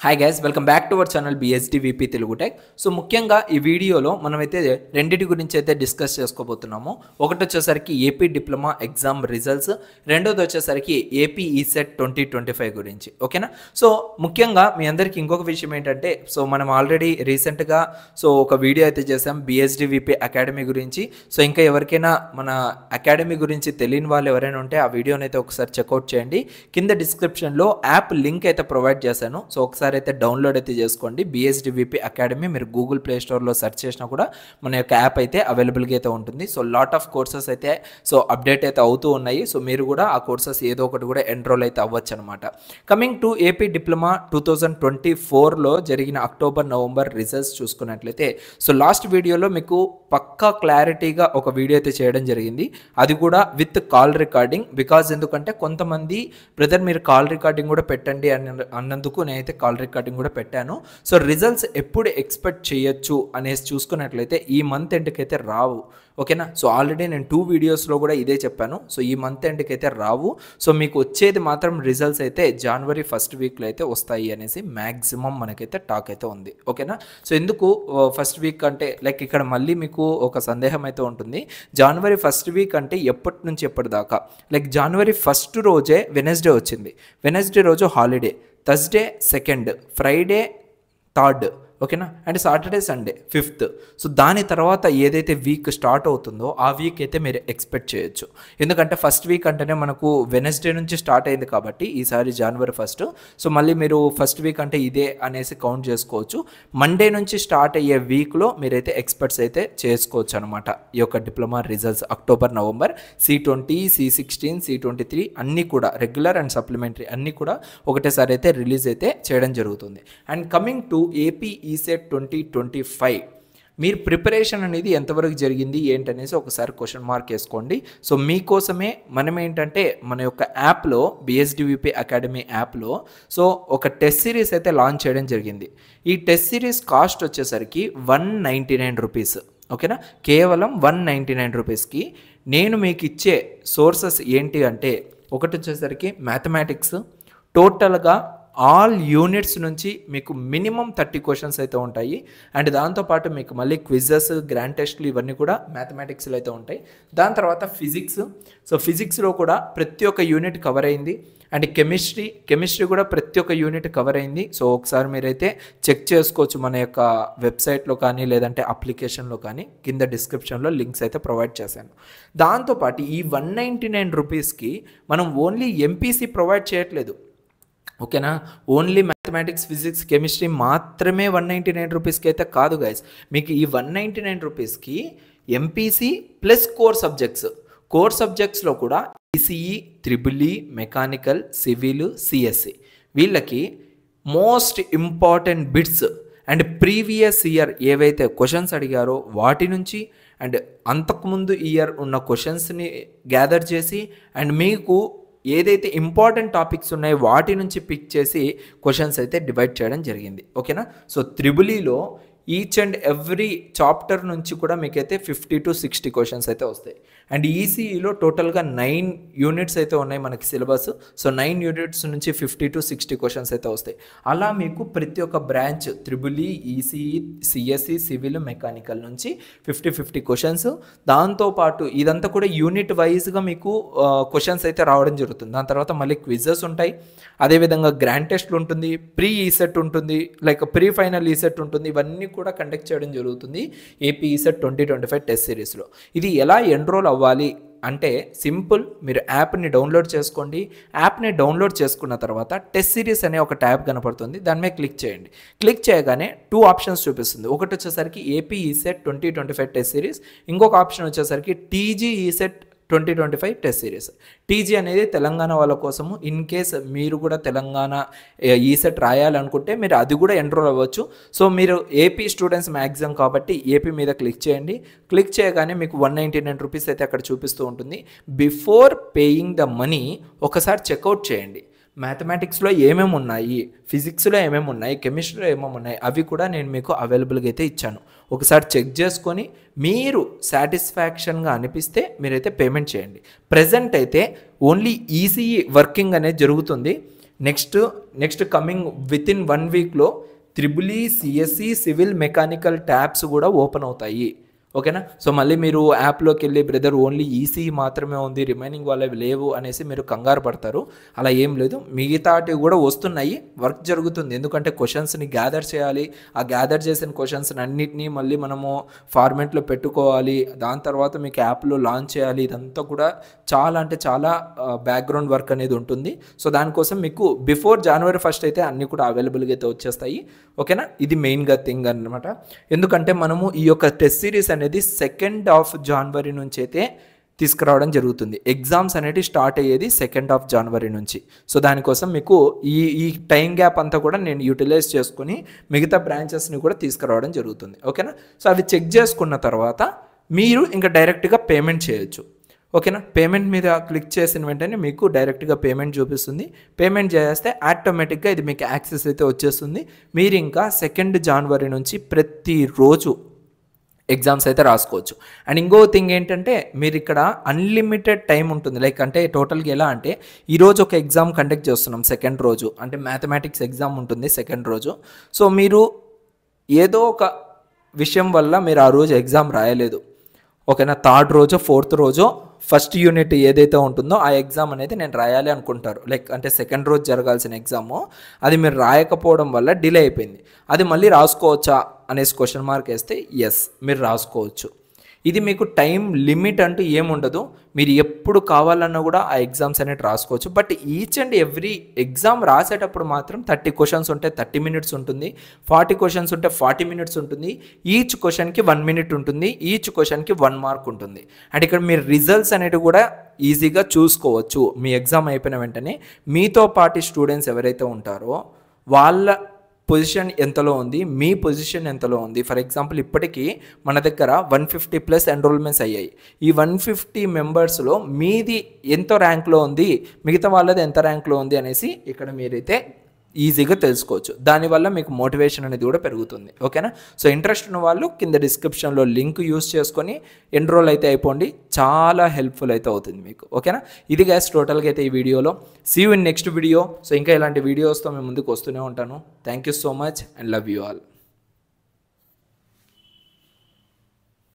Hi guys, welcome back to our channel BSDVP Telugu tech. So ముఖ్యంగా ఈ వీడియోలో మనమైతే రెండింటి గురించి అయితే డిస్కస్ చేసుకోబోతున్నాము. ఒకటి వచ్చేసరికి ఏపీ డిప్లొమా ఎగ్జామ్ రిజల్ట్స్, రెండోది వచ్చేసరికి ఏపీ ఈసెట్ 2025 గురించి. ఓకేనా? సో ముఖ్యంగా మీ అందరికీ ఇంకొక విషయం ఏంటంటే, సో మనం ఆల్రెడీ రీసెంట్గా ఒక వీడియో అయితే చేసాం BSDVP అకాడమీ గురించి. సో ఇంకా ఎవరికైనా మన అకాడమీ గురించి తెలియని వాళ్ళు ఎవరైనా ఉంటే ఆ వీడియోని అయితే ఒకసారి చెక్అవుట్ చేయండి. కింద డిస్క్రిప్షన్లో యాప్ లింక్ అయితే ప్రొవైడ్ చేశాను. సో ఒకసారి అయితే డౌన్లోడ్ అయితే చేసుకోండి. BSDVP అకాడమీ మీరు గూగుల్ ప్లే స్టోర్లో సెర్చ్ చేసినా కూడా మన యొక్క యాప్ అయితే అవైలబుల్గా అయితే ఉంటుంది. సో లాట్ ఆఫ్ కోర్సెస్ అయితే అప్డేట్ అయితే అవుతూ ఉన్నాయి. సో మీరు కూడా ఆ కోర్సెస్ ఏదో ఒకటి కూడా ఎన్రోల్ అయితే అవ్వచ్చు అనమాట. కమింగ్ టు ఏపీ డిప్లొమా 2024లో జరిగిన అక్టోబర్ నవంబర్ రిజల్ట్స్ చూసుకున్నట్లయితే, సో లాస్ట్ వీడియోలో మీకు పక్కా క్లారిటీగా ఒక వీడియో అయితే చేయడం జరిగింది. అది కూడా విత్ కాల్ రికార్డింగ్. బికాజ్ ఎందుకంటే కొంతమంది బ్రదర్ మీరు కాల్ రికార్డింగ్ కూడా పెట్టండి అన్నందుకు నేనైతే కాల్ రికార్డింగ్ కూడా పెట్టాను. సో రిజల్ట్స్ ఎప్పుడు ఎక్స్పెక్ట్ చేయొచ్చు అనేసి చూసుకున్నట్లయితే ఈ మంత్ ఎండ్కి అయితే రావు. ఓకేనా? సో ఆల్రెడీ నేను 2 వీడియోస్లో కూడా ఇదే చెప్పాను. సో ఈ మంత్ ఎండ్కి అయితే రావు. సో మీకు వచ్చేది మాత్రం రిజల్ట్స్ అయితే జనవరి ఫస్ట్ వీక్లో అయితే వస్తాయి అనేసి మ్యాక్సిమం మనకైతే టాక్ అయితే ఉంది. ఓకేనా? సో ఎందుకు ఫస్ట్ వీక్ అంటే లైక్ ఇక్కడ మళ్ళీ మీకు ఒక సందేహం అయితే ఉంటుంది. జనవరి ఫస్ట్ వీక్ అంటే ఎప్పటి నుంచి ఎప్పటిదాకా? లైక్ జనవరి ఫస్ట్ రోజే వెనస్డే వచ్చింది. వెనస్డే రోజు holiday, Thursday second, Friday third, ఓకేనా, and Saturday Sunday fifth. So దాని తర్వాత ఏదైతే వీక్ స్టార్ట్ అవుతుందో ఆ వీక్ అయితే మీరు ఎక్స్పెక్ట్ చేయొచ్చు. ఎందుకంటే ఫస్ట్ వీక్ అంటేనే మనకు వెనస్డే నుంచి స్టార్ట్ అయింది కాబట్టి ఈసారి జనవరి ఫస్ట్. సో మళ్ళీ మీరు ఫస్ట్ వీక్ అంటే ఇదే అనేసి కౌంట్ చేసుకోవచ్చు. మండే నుంచి స్టార్ట్ అయ్యే వీక్లో మీరైతే ఎక్స్పెక్ట్స్ అయితే చేసుకోవచ్చు అనమాట. ఈ యొక్క diploma results October November C20, C16, C23 అన్నీ కూడా రెగ్యులర్ అండ్ సప్లిమెంటరీ అన్నీ కూడా ఒకటేసారి అయితే రిలీజ్ అయితే చేయడం జరుగుతుంది. And coming to AP ECET 2025 మీరు ప్రిపరేషన్ అనేది ఎంతవరకు జరిగింది ఏంటనేసి ఒకసారి క్వశ్చన్ మార్క్ వేసుకోండి. సో మీకోసమే మనం ఏంటంటే మన యొక్క యాప్లో BSDVP అకాడమీ యాప్లో ఒక టెస్ట్ సిరీస్ అయితే లాంచ్ చేయడం జరిగింది. ఈ టెస్ట్ సిరీస్ కాస్ట్ వచ్చేసరికి 199 రూపీస్. ఓకేనా? కేవలం 199 రూపీస్కి నేను మీకు ఇచ్చే సోర్సెస్ ఏంటి అంటే, ఒకటి వచ్చేసరికి మ్యాథమెటిక్స్ టోటల్గా ఆల్ యూనిట్స్ నుంచి మీకు మినిమం 30 క్వశ్చన్స్ అయితే ఉంటాయి. అండ్ దాంతోపాటు మీకు మళ్ళీ క్విజెస్, గ్రాండ్ టెస్ట్లు ఇవన్నీ కూడా మ్యాథమెటిక్స్లో అయితే ఉంటాయి. దాని తర్వాత ఫిజిక్స్. సో ఫిజిక్స్లో కూడా ప్రతి ఒక్క యూనిట్ కవర్ అయింది. అండ్ కెమిస్ట్రీ కూడా ప్రతి ఒక్క యూనిట్ కవర్ అయింది. సో ఒకసారి మీరైతే చెక్ చేసుకోవచ్చు మన యొక్క వెబ్సైట్లో కానీ లేదంటే అప్లికేషన్లో కానీ. కింద డిస్క్రిప్షన్లో లింక్స్ అయితే ప్రొవైడ్ చేశాను. దాంతోపాటు ఈ 199 రూపీస్కి మనం ఓన్లీ ఎంపీసీ ప్రొవైడ్ చేయట్లేదు. ఓకేనా? ఓన్లీ మ్యాథమెటిక్స్, ఫిజిక్స్, కెమిస్ట్రీ మాత్రమే 199 రూపీస్కి అయితే కాదు గైస్. మీకు ఈ 199 రూపీస్కి ఎంపీసీ ప్లస్ కోర్ సబ్జెక్ట్స్లో కూడా ECE, triple mechanical, civil, CSE వీళ్ళకి most important bits and previous year ఏవైతే క్వశ్చన్స్ అడిగారో వాటి నుంచి అండ్ అంతకుముందు ఇయర్ ఉన్న క్వశ్చన్స్ని గ్యాదర్ చేసి అండ్ మీకు ఏదైతే ఇంపార్టెంట్ టాపిక్స్ ఉన్నాయో వాటి నుంచి పిక్ చేసి క్వశ్చన్స్ అయితే డివైడ్ చేయడం జరిగింది. ఓకేనా? సో త్రిబులీలో ఈచ్ అండ్ ఎవ్రీ చాప్టర్ నుంచి కూడా మీకైతే 50 to 60 క్వశ్చన్స్ అయితే వస్తాయి. అండ్ ఈసీఈలో టోటల్గా 9 యూనిట్స్ అయితే ఉన్నాయి మనకి సిలబస్. సో 9 యూనిట్స్ నుంచి 50 to 60 క్వశ్చన్స్ అయితే వస్తాయి. అలా మీకు ప్రతి ఒక్క branch triple E, ECE, CSE, civil, mechanical నుంచి 50 క్వశ్చన్స్. దాంతోపాటు ఇదంతా కూడా యూనిట్ వైజ్గా మీకు క్వశ్చన్స్ అయితే రావడం జరుగుతుంది. దాని తర్వాత మళ్ళీ క్విజెస్ ఉంటాయి. అదేవిధంగా గ్రాండ్ టెస్ట్లు ఉంటుంది, ప్రీ ఈసెట్ ఉంటుంది, లైక్ ప్రీ ఫైనల్ ఈసెట్ ఉంటుంది. ఇవన్నీ కూడా కండక్ట్ చేయడం జరుగుతుంది ఏపీ ఈసెట్ 2025 టెస్ట్ సిరీస్లో. ఇది ఎలా ఎన్రోల్ అవ్వాలి అంటే సింపుల్, మీరు యాప్ని డౌన్లోడ్ చేసుకోండి. యాప్ని డౌన్లోడ్ చేసుకున్న తర్వాత టెస్ట్ సిరీస్ అనే ఒక ట్యాబ్ కనపడుతుంది, దాని మీద క్లిక్ చేయండి. క్లిక్ చేయగానే 2 ఆప్షన్స్ చూపిస్తుంది. ఒకటి వచ్చేసరికి ఏపీ ఈసెట్ 2025 టెస్ట్ సిరీస్, ఇంకొక ఆప్షన్ వచ్చేసరికి TG ECET 2025 test series. TG అనేది తెలంగాణ వాళ్ళ కోసము. ఇన్ కేస్ మీరు కూడా తెలంగాణ ఈసెట్ రాయాలనుకుంటే మీరు అది కూడా ఎన్రోల్ అవ్వచ్చు. సో మీరు ఏపీ స్టూడెంట్స్ మ్యాక్సిమం కాబట్టి ఏపీ మీద క్లిక్ చేయండి. క్లిక్ చేయగానే మీకు 199 రూపీస్ అయితే అక్కడ చూపిస్తూ ఉంటుంది. బిఫోర్ పేయింగ్ ద మనీ ఒకసారి చెక్అవుట్ చేయండి. మ్యాథమెటిక్స్లో ఏమేమి ఉన్నాయి, ఫిజిక్స్లో ఏమేమి ఉన్నాయి, కెమిస్ట్రీలో ఏమేమి ఉన్నాయి అవి కూడా నేను మీకు అవైలబుల్గా అయితే ఇచ్చాను. ఒకసారి చెక్ చేసుకొని మీరు సాటిస్ఫాక్షన్గా అనిపిస్తే మీరైతే పేమెంట్ చేయండి. ప్రెజెంట్ అయితే ఓన్లీ ఈసీఈ వర్కింగ్ అనేది జరుగుతుంది. నెక్స్ట్ కమింగ్ విత్ ఇన్ 1 వీక్లో triple CSE civil mechanical tabs కూడా ఓపెన్ అవుతాయి. ఓకేనా. సో మళ్ళీ మీరు యాప్లోకి వెళ్ళి బ్రదర్ ఓన్లీ ఈసీ మాత్రమే ఉంది, రిమైనింగ్ వాళ్ళవి లేవు అనేసి మీరు కంగారు పడతారు. అలా ఏం లేదు, మిగతాటి కూడా వస్తున్నాయి, వర్క్ జరుగుతుంది. ఎందుకంటే క్వశ్చన్స్ని గ్యాదర్ చేయాలి, ఆ గ్యాదర్ చేసిన క్వశ్చన్స్ని అన్నిటినీ మళ్ళీ మనము ఫార్మేట్లో పెట్టుకోవాలి, దాని తర్వాత మీకు యాప్లో లాంచ్ చేయాలి. ఇదంతా కూడా చాలా అంటే చాలా బ్యాక్గ్రౌండ్ వర్క్ అనేది ఉంటుంది. సో దానికోసం మీకు బిఫోర్ January 1st అయితే అన్నీ కూడా అవైలబుల్గా అయితే వచ్చేస్తాయి. ఓకేనా. ఇది మెయిన్గా థింగ్ అనమాట. ఎందుకంటే మనము ఈ యొక్క టెస్ట్ సిరీస్ అనేది 2nd of January నుంచి అయితే తీసుకురావడం జరుగుతుంది. ఎగ్జామ్స్ అనేవి స్టార్ట్ అయ్యేది 2nd of January నుంచి. సో దానికోసం మీకు ఈ టైం గ్యాప్ అంతా కూడా నేను యూటిలైజ్ చేసుకుని మిగతా బ్రాంచెస్ని కూడా తీసుకురావడం జరుగుతుంది. ఓకేనా. సో అవి చెక్ చేసుకున్న తర్వాత మీరు ఇంకా డైరెక్ట్గా పేమెంట్ చేయొచ్చు. ఓకేనా. పేమెంట్ మీద క్లిక్ చేసిన వెంటనే మీకు డైరెక్ట్గా పేమెంట్ చూపిస్తుంది. పేమెంట్ చేస్తే ఆటోమేటిక్గా ఇది మీకు యాక్సెస్ అయితే వచ్చేస్తుంది. మీరు ఇంకా 2nd January నుంచి ప్రతిరోజు ఎగ్జామ్స్ అయితే రాసుకోవచ్చు. అండ్ ఇంకో థింగ్ ఏంటంటే మీరు ఇక్కడ అన్లిమిటెడ్ టైం ఉంటుంది. లైక్ అంటే టోటల్గా ఎలా అంటే ఈరోజు ఒక ఎగ్జామ్ కండక్ట్ చేస్తున్నాం 2nd రోజు, అంటే మ్యాథమెటిక్స్ ఎగ్జామ్ ఉంటుంది 2nd రోజు. సో మీరు ఏదో ఒక విషయం వల్ల మీరు ఆ రోజు ఎగ్జామ్ రాయలేదు. ఓకేనా. 3rd రోజు 4th రోజు ఫస్ట్ యూనిట్ ఏదైతే ఉంటుందో ఆ ఎగ్జామ్ అనేది నేను రాయాలి అనుకుంటారు. లైక్ అంటే 2nd రోజు జరగాల్సిన ఎగ్జాము అది మీరు రాయకపోవడం వల్ల డిలే అయిపోయింది. అది మళ్ళీ రాసుకోవచ్చా అనేసి క్వశ్చన్ మార్క్ వేస్తే ఎస్ మీరు రాసుకోవచ్చు. ఇది మీకు టైం లిమిట్ అంటూ ఏముండదు. మీరు ఎప్పుడు కావాలన్నా కూడా ఆ ఎగ్జామ్స్ అనేవి రాసుకోవచ్చు. But each and every exam రాసేటప్పుడు మాత్రం 30 క్వశ్చన్స్ ఉంటే 30 minutes ఉంటుంది, 40 క్వశ్చన్స్ ఉంటే 40 minutes ఉంటుంది. ఈచ్ క్వశ్చన్కి 1 minute ఉంటుంది, ఈచ్ క్వశ్చన్కి 1 mark ఉంటుంది. అండ్ ఇక్కడ మీరు రిజల్ట్స్ అనేవి కూడా ఈజీగా చూసుకోవచ్చు. మీ ఎగ్జామ్ అయిపోయిన వెంటనే మీతో పాటు స్టూడెంట్స్ ఎవరైతే ఉంటారో వాళ్ళ పొజిషన్ ఎంతలో ఉంది, మీ పొజిషన్ ఎంతలో ఉంది. ఫర్ ఎగ్జాంపుల్ ఇప్పటికీ మన దగ్గర 150+ ఎన్రోల్మెంట్స్ అయ్యాయి. ఈ 150 మెంబర్స్లో మీది ఎంత ర్యాంక్లో ఉంది, మిగతా వాళ్ళది ఎంత ర్యాంక్లో ఉంది అనేసి ఇక్కడ మీరైతే ఈజీగా తెలుసుకోవచ్చు. దానివల్ల మీకు మోటివేషన్ అనేది కూడా పెరుగుతుంది. ఓకేనా. సో ఇంట్రెస్ట్ ఉన్న వాళ్ళు కింద డిస్క్రిప్షన్లో లింక్ యూస్ చేసుకొని ఎన్రోల్ అయితే అయిపోండి. చాలా హెల్ప్ఫుల్ అయితే అవుతుంది మీకు. ఓకేనా. ఇది గైస్ టోటల్గా అయితే ఈ వీడియోలో. See you in next video. So ఇంకా ఇలాంటి వీడియోస్తో మేము ముందుకు వస్తూనే ఉంటాను. Thank you so much and love you all.